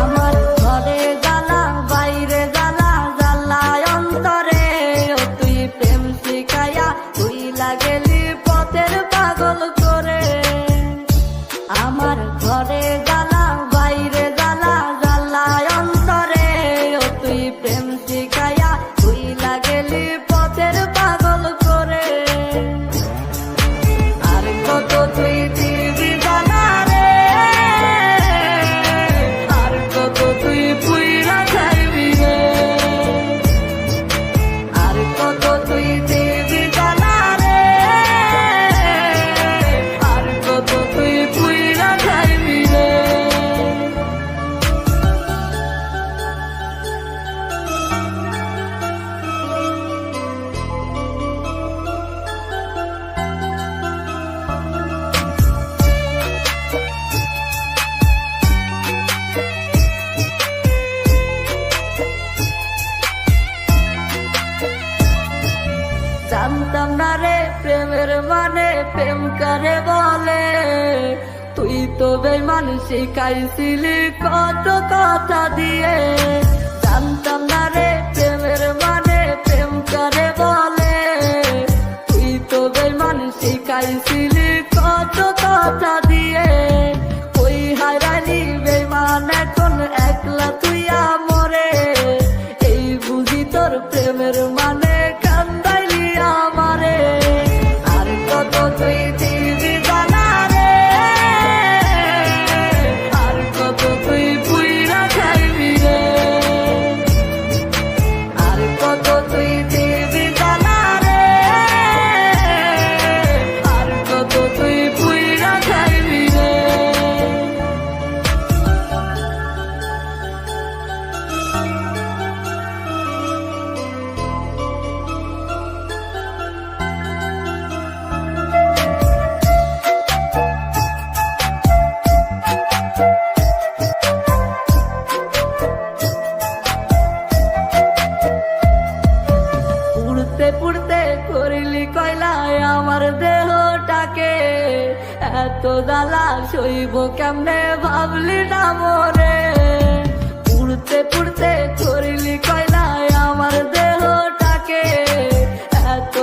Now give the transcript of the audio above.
আমার ঘরে জ্বালা বাইরে জ্বালা জ্বালায় অন্তরে, ও তুই প্রেম শিখাইয়া তুই লাগেলি পথের পাগল করে। আমার ঘরে জ্বালা বাইরে জ্বালা জ্বালায় অন্তরে, ও তুই প্রেম শিখাইয়া তুই লাগেলি পথের পাগল করে। আর কত তুই দিবি জ্বালা রে, আর কত তুই পুইরা খাইবি রে, আর কত তুই দিবি জ্বালা রে, আর কত তুই পুইরা খাইবি রে। জানতাম না রে প্রেমের মানে প্রেম করে বলে, তুই তো বেঈমান শিখাইছিলি কত কথা দিয়ে। জানতাম না রে প্রেমের মানে প্রেম করে বলে, তুই তো বেঈমান শিখাইছিলি কত কথা দিয়ে। ওই হারালি বেঈমান এখন একলা তুই আমরে, এই বুঝি তোর প্রেমের মানে কান্দাইলি আমারে। আর কত তুই দিবি জ্বালা রে, আর কত তুই পুইরা খাইবি রে, আর কত তুই দিবি জ্বালা রে, আর কত তুই পুইরা খাইবি রে। পুড়তে পুড়তে করিলি কয়লায় আমার দেহটাকে, এত জ্বালা সইব কেমনে ভাবলি না মরে। পুড়তে পুড়তে করিলি কয়লায় আমার দেহটাকে, এত